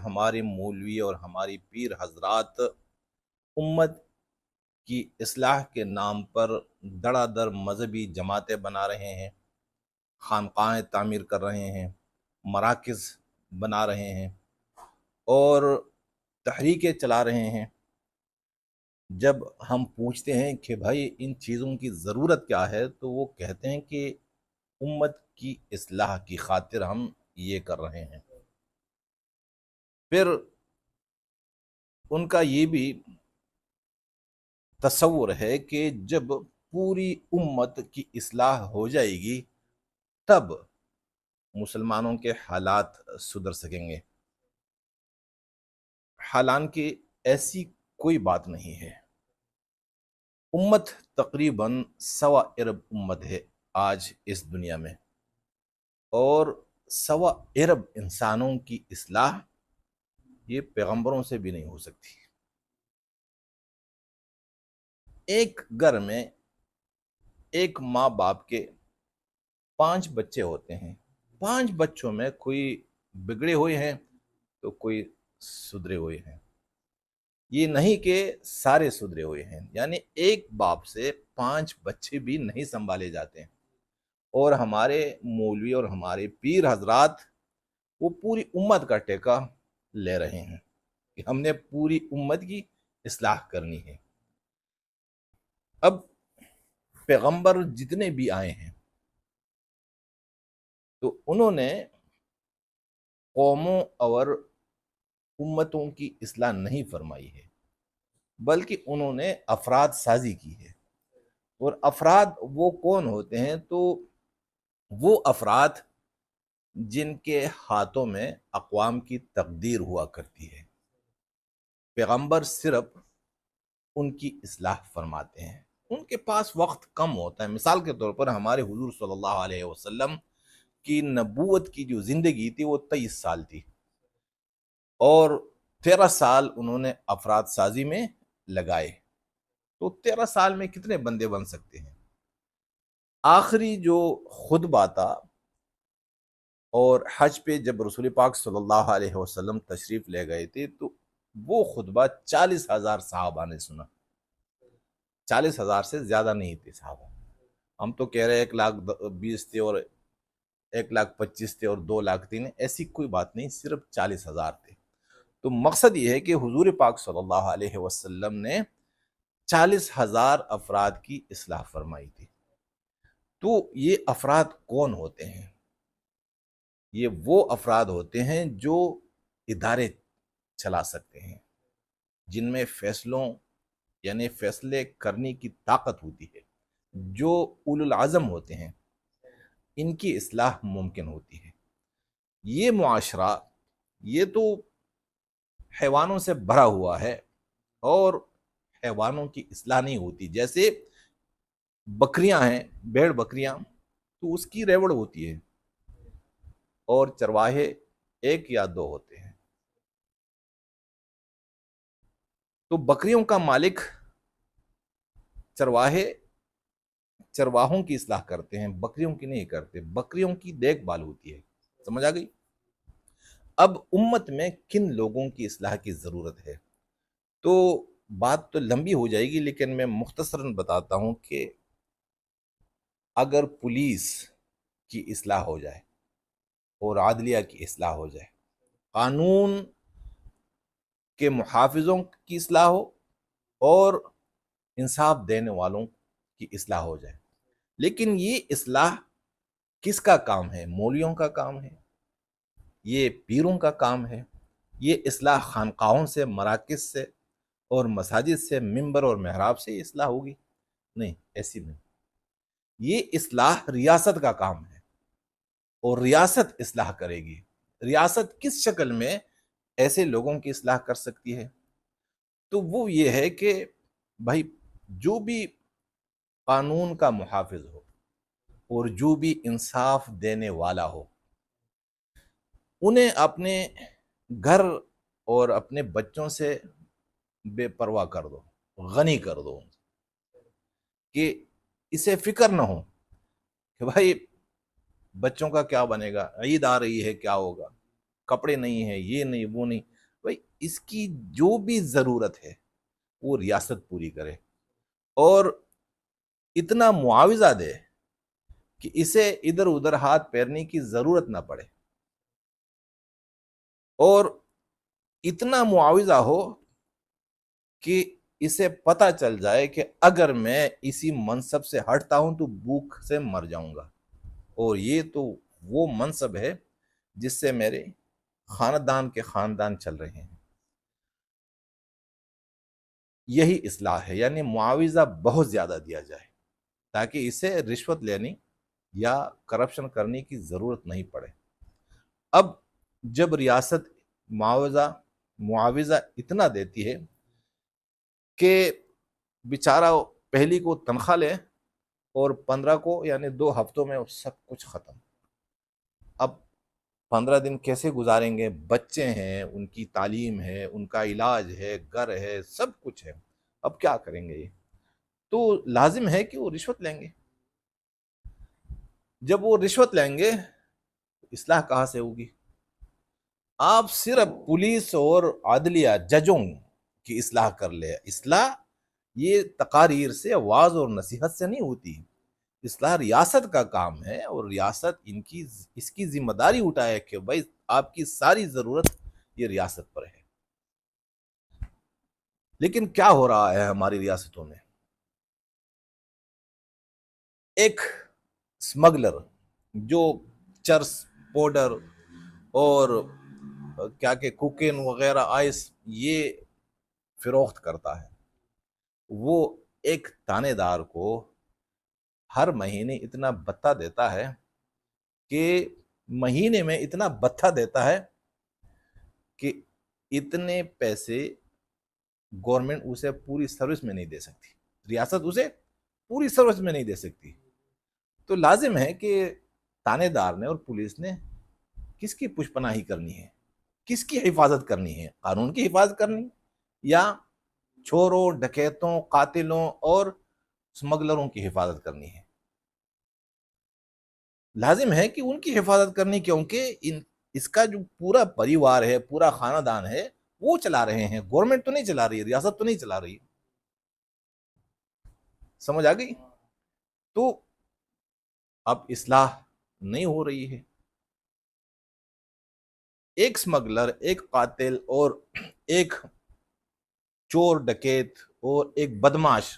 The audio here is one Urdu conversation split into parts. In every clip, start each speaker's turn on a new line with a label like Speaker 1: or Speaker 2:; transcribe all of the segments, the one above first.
Speaker 1: ہمارے مولوی اور ہماری پیر حضرات امت کی اصلاح کے نام پر دڑا در مذہبی جماعتیں بنا رہے ہیں، خانقاہیں تعمیر کر رہے ہیں، مراکز بنا رہے ہیں اور تحریکیں چلا رہے ہیں۔ جب ہم پوچھتے ہیں کہ بھائی ان چیزوں کی ضرورت کیا ہے تو وہ کہتے ہیں کہ امت کی اصلاح کی خاطر ہم یہ کر رہے ہیں۔ پھر ان کا یہ بھی تصور ہے کہ جب پوری امت کی اصلاح ہو جائے گی تب مسلمانوں کے حالات سدھر سکیں گے، حالانکہ ایسی کوئی بات نہیں ہے۔ امت تقریباً 1.25 ارب امت ہے آج اس دنیا میں، اور 1.25 ارب انسانوں کی اصلاح یہ پیغمبروں سے بھی نہیں ہو سکتی۔ ایک گھر میں ایک ماں باپ کے 5 بچے ہوتے ہیں، 5 بچوں میں کوئی بگڑے ہوئے ہیں تو کوئی سدھرے ہوئے ہیں، یہ نہیں کہ سارے سدھرے ہوئے ہیں، یعنی ایک باپ سے 5 بچے بھی نہیں سنبھالے جاتے ہیں۔ اور ہمارے مولوی اور ہمارے پیر حضرات وہ پوری امت کا ٹیکہ لے رہے ہیں کہ ہم نے پوری امت کی اصلاح کرنی ہے۔ اب پیغمبر جتنے بھی آئے ہیں تو انہوں نے قوموں اور امتوں کی اصلاح نہیں فرمائی ہے، بلکہ انہوں نے افراد سازی کی ہے۔ اور افراد وہ کون ہوتے ہیں؟ تو وہ افراد جن کے ہاتھوں میں اقوام کی تقدیر ہوا کرتی ہے، پیغمبر صرف ان کی اصلاح فرماتے ہیں۔ ان کے پاس وقت کم ہوتا ہے۔ مثال کے طور پر ہمارے حضور صلی اللہ علیہ وسلم کی نبوت کی جو زندگی تھی وہ 23 سال تھی، اور 13 سال انہوں نے افراد سازی میں لگائے۔ تو 13 سال میں کتنے بندے بن سکتے ہیں؟ آخری جو خطبہ تھا اور حج پہ جب رسول پاک صلی اللہ علیہ وسلم تشریف لے گئے تھے تو وہ خطبہ 40,000 صحابہ نے سنا۔ 40,000 سے زیادہ نہیں تھے صحابہ۔ ہم تو کہہ رہے 1,20,000 تھے اور 1,25,000 تھے اور 2,00,000 تھے، ایسی کوئی بات نہیں، صرف 40,000 تھے۔ تو مقصد یہ ہے کہ حضور پاک صلی اللہ علیہ وسلم نے 40,000 افراد کی اصلاح فرمائی تھی۔ تو یہ افراد کون ہوتے ہیں؟ یہ وہ افراد ہوتے ہیں جو ادارے چلا سکتے ہیں، جن میں فیصلوں یعنی فیصلے کرنے کی طاقت ہوتی ہے، جو اولو العزم ہوتے ہیں، ان کی اصلاح ممکن ہوتی ہے۔ یہ معاشرہ یہ تو حیوانوں سے بھرا ہوا ہے، اور حیوانوں کی اصلاح نہیں ہوتی۔ جیسے بکریاں ہیں، بھیڑ بکریاں، تو اس کی ریوڑ ہوتی ہے، اور چرواہے 1 یا 2 ہوتے ہیں۔ تو بکریوں کا مالک چرواہوں کی اصلاح کرتے ہیں، بکریوں کی نہیں کرتے، بکریوں کی دیکھ بھال ہوتی ہے۔ سمجھ آ گئی؟ اب امت میں کن لوگوں کی اصلاح کی ضرورت ہے؟ تو بات تو لمبی ہو جائے گی، لیکن میں مختصراً بتاتا ہوں کہ اگر پولیس کی اصلاح ہو جائے اور عدلیہ کی اصلاح ہو جائے، قانون کے محافظوں کی اصلاح ہو اور انصاف دینے والوں کی اصلاح ہو جائے، لیکن یہ اصلاح کس کا کام ہے؟ مولویوں کا کام ہے؟ یہ پیروں کا کام ہے؟ یہ اصلاح خانقاہوں سے، مراکز سے اور مساجد سے، منبر اور محراب سے یہ اصلاح ہوگی؟ نہیں، ایسی نہیں۔ یہ اصلاح ریاست کا کام ہے، اور ریاست اصلاح کرے گی۔ ریاست کس شکل میں ایسے لوگوں کی اصلاح کر سکتی ہے؟ تو وہ یہ ہے کہ بھائی جو بھی قانون کا محافظ ہو اور جو بھی انصاف دینے والا ہو، انہیں اپنے گھر اور اپنے بچوں سے بے پرواہ کر دو، غنی کر دو، کہ اسے فکر نہ ہو کہ بھائی بچوں کا کیا بنے گا، عید آ رہی ہے کیا ہوگا، کپڑے نہیں ہیں، یہ نہیں وہ نہیں، بھائی اس کی جو بھی ضرورت ہے وہ ریاست پوری کرے اور اتنا معاوضہ دے کہ اسے ادھر ادھر ہاتھ پھیرنے کی ضرورت نہ پڑے، اور اتنا معاوضہ ہو کہ اسے پتہ چل جائے کہ اگر میں اسی منصب سے ہٹتا ہوں تو بھوک سے مر جاؤں گا، اور یہ تو وہ منصب ہے جس سے میرے خاندان کے خاندان چل رہے ہیں۔ یہی اصلاح ہے، یعنی معاوضہ بہت زیادہ دیا جائے تاکہ اسے رشوت لینی یا کرپشن کرنے کی ضرورت نہیں پڑے۔ اب جب ریاست معاوضہ اتنا دیتی ہے کہ بیچارہ پہلی کو تنخواہ لے اور 15 کو یعنی 2 ہفتوں میں سب کچھ ختم، اب 15 دن کیسے گزاریں گے؟ بچے ہیں، ان کی تعلیم ہے، ان کا علاج ہے، گھر ہے، سب کچھ ہے، اب کیا کریں گے؟ یہ تو لازم ہے کہ وہ رشوت لیں گے۔ جب وہ رشوت لیں گے اصلاح کہاں سے ہوگی؟ آپ صرف پولیس اور عدلیہ ججوں کی اصلاح کر لے، اصلاح یہ تقاریر سے، واعظ اور نصیحت سے نہیں ہوتی، اصلاح ریاست کا کام ہے، اور ریاست اس کی ذمہ داری اٹھائے کہ بھائی آپ کی ساری ضرورت یہ ریاست پر ہے۔ لیکن کیا ہو رہا ہے ہماری ریاستوں میں؟ ایک اسمگلر جو چرس، پاؤڈر اور کیا کہ کوکین وغیرہ، آئس، یہ فروخت کرتا ہے، وہ ایک تانے دار کو ہر مہینے اتنا بھتہ دیتا ہے کہ مہینے میں اتنا بھتہ دیتا ہے کہ اتنے پیسے گورنمنٹ اسے پوری سروس میں نہیں دے سکتی، ریاست اسے پوری سروس میں نہیں دے سکتی۔ تو لازم ہے کہ تانے دار نے اور پولیس نے کس کی پشپناہی کرنی ہے، کس کی حفاظت کرنی ہے؟ قانون کی حفاظت کرنی یا چوروں، ڈکیتوں، قاتلوں اور اسمگلروں کی حفاظت کرنی ہے؟ لازم ہے کہ ان کی حفاظت کرنی، کیونکہ اس کا جو پورا پریوار ہے، پورا خاندان ہے، وہ چلا رہے ہیں، گورنمنٹ تو نہیں چلا رہی ہے، ریاست تو نہیں چلا رہی ہے۔ سمجھ آ گئی؟ تو اب اصلاح نہیں ہو رہی ہے، ایک اسمگلر، ایک قاتل اور ایک چور ڈکیت اور ایک بدماش،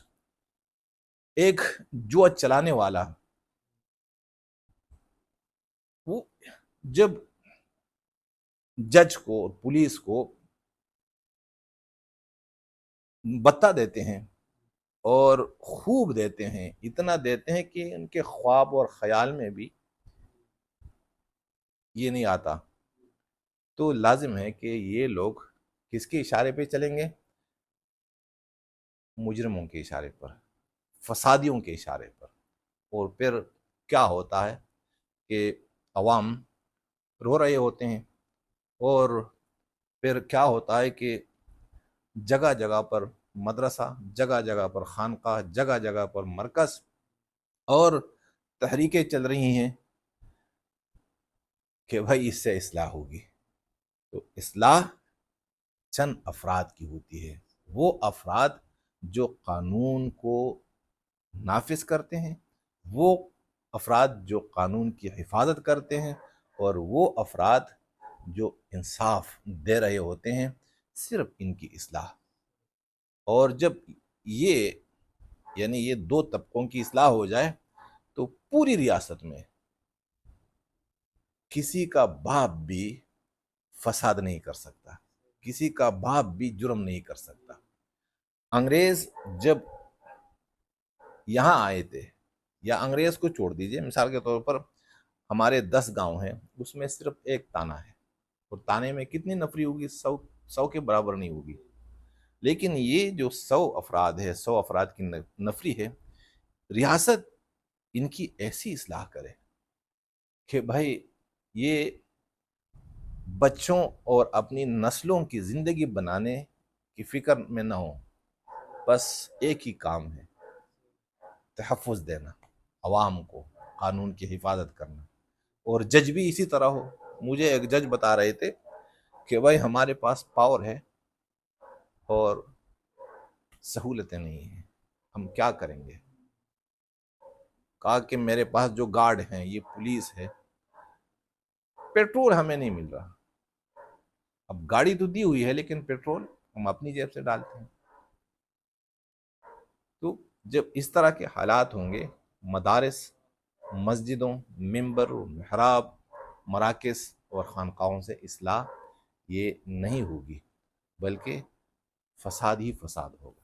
Speaker 1: ایک جوا چلانے والا، وہ جب جج کو اور پولیس کو بتا دیتے ہیں اور خوب دیتے ہیں، اتنا دیتے ہیں کہ ان کے خواب اور خیال میں بھی یہ نہیں آتا، تو لازم ہے کہ یہ لوگ کس کے اشارے پہ چلیں گے؟ مجرموں کے اشارے پر، فسادیوں کے اشارے پر۔ اور پھر کیا ہوتا ہے کہ عوام رو رہے ہوتے ہیں، اور پھر کیا ہوتا ہے کہ جگہ جگہ پر مدرسہ، جگہ جگہ پر خانقاہ، جگہ جگہ پر مرکز اور تحریکیں چل رہی ہیں کہ بھائی اس سے اصلاح ہوگی۔ تو اصلاح چند افراد کی ہوتی ہے، وہ افراد جو قانون کو نافذ کرتے ہیں، وہ افراد جو قانون کی حفاظت کرتے ہیں، اور وہ افراد جو انصاف دے رہے ہوتے ہیں، صرف ان کی اصلاح۔ اور جب یہ یعنی یہ 2 طبقوں کی اصلاح ہو جائے تو پوری ریاست میں کسی کا باپ بھی فساد نہیں کر سکتا، کسی کا باپ بھی جرم نہیں کر سکتا۔ انگریز جب یہاں آئے تھے، یا انگریز کو چھوڑ دیجئے، مثال کے طور پر ہمارے 10 گاؤں ہیں، اس میں صرف ایک تانا ہے، اور تانے میں کتنی نفری ہوگی؟ 100 کے برابر نہیں ہوگی۔ لیکن یہ جو 100 افراد ہے، 100 افراد کی نفری ہے، ریاست ان کی ایسی اصلاح کرے کہ بھائی یہ بچوں اور اپنی نسلوں کی زندگی بنانے کی فکر میں نہ ہو، بس ایک ہی کام ہے، تحفظ دینا عوام کو، قانون کی حفاظت کرنا۔ اور جج بھی اسی طرح ہو۔ مجھے ایک جج بتا رہے تھے کہ بھائی ہمارے پاس پاور ہے اور سہولتیں نہیں ہیں، ہم کیا کریں گے؟ کہا کہ میرے پاس جو گارڈ ہیں، یہ پولیس ہے، پیٹرول ہمیں نہیں مل رہا۔ اب گاڑی تو دی ہوئی ہے لیکن پیٹرول ہم اپنی جیب سے ڈالتے ہیں۔ تو جب اس طرح کے حالات ہوں گے، مدارس، مسجدوں، ممبر، محراب، مراکز اور خانقاہوں سے اصلاح یہ نہیں ہوگی، بلکہ فساد ہی فساد ہوگا۔